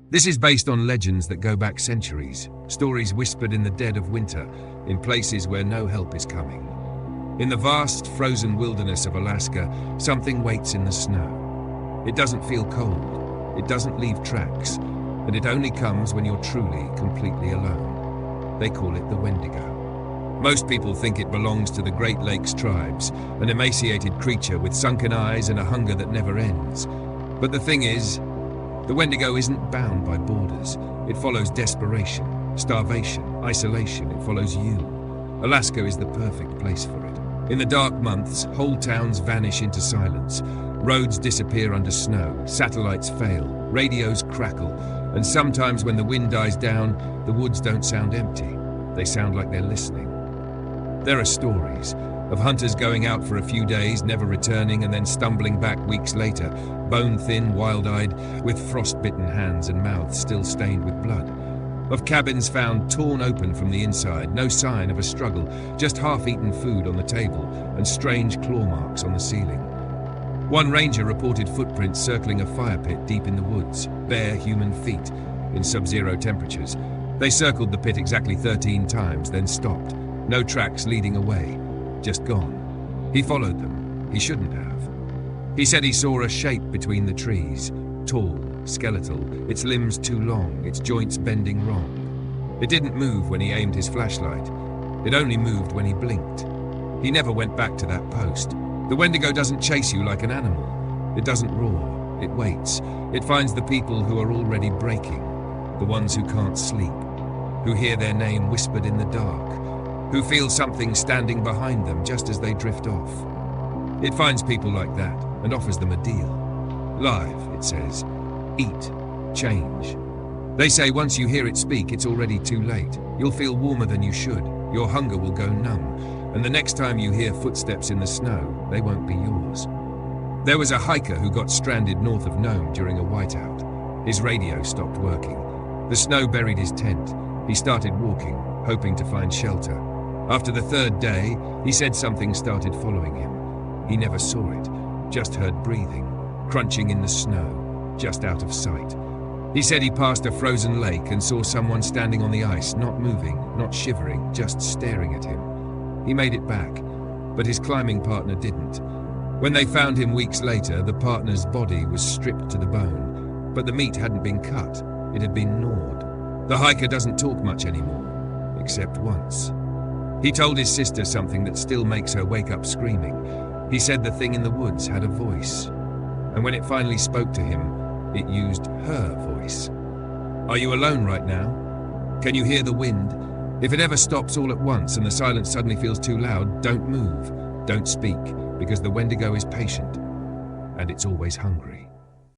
This is based on legends that go back centuries, stories whispered in the dead of winter, in places where no help is coming. In the vast, frozen wilderness of Alaska, something waits in the snow. It doesn't feel cold, it doesn't leave tracks, and it only comes when you're truly, completely alone. They call it the Wendigo. Most people think it belongs to the Great Lakes tribes, an emaciated creature with sunken eyes and a hunger that never ends. But the thing is, the Wendigo isn't bound by borders. It follows desperation, starvation, isolation. It follows you. Alaska is the perfect place for it. In the dark months, whole towns vanish into silence. Roads disappear under snow, satellites fail, radios crackle, and sometimes when the wind dies down, the woods don't sound empty. They sound like they're listening. There are stories of hunters going out for a few days, never returning, and then stumbling back weeks later, bone-thin, wild-eyed, with frost-bitten hands and mouths still stained with blood. Of cabins found torn open from the inside, no sign of a struggle, just half-eaten food on the table and strange claw marks on the ceiling. One ranger reported footprints circling a fire pit deep in the woods, bare human feet, in sub-zero temperatures. They circled the pit exactly 13 times, then stopped. No tracks leading away, just gone. He followed them. He shouldn't have. He said he saw a shape between the trees, tall, skeletal, its limbs too long, its joints bending wrong. It didn't move when he aimed his flashlight. It only moved when he blinked. He never went back to that post. The Wendigo doesn't chase you like an animal. It doesn't roar. It waits. It finds the people who are already breaking, the ones who can't sleep, who hear their name whispered in the dark, who feel something standing behind them just as they drift off. It finds people like that and offers them a deal. Live, it says. Eat. Change. They say once you hear it speak, it's already too late. You'll feel warmer than you should. Your hunger will go numb. And the next time you hear footsteps in the snow, they won't be yours. There was a hiker who got stranded north of Nome during a whiteout. His radio stopped working. The snow buried his tent. He started walking, hoping to find shelter. After the third day, he said something started following him. He never saw it, just heard breathing, crunching in the snow, just out of sight. He said he passed a frozen lake and saw someone standing on the ice, not moving, not shivering, just staring at him. He made it back, but his climbing partner didn't. When they found him weeks later, the partner's body was stripped to the bone, but the meat hadn't been cut, it had been gnawed. The hiker doesn't talk much anymore, except once. He told his sister something that still makes her wake up screaming. He said the thing in the woods had a voice, and when it finally spoke to him, it used her voice. Are you alone right now? Can you hear the wind? If it ever stops all at once and the silence suddenly feels too loud, don't move, don't speak, because the Wendigo is patient, and it's always hungry.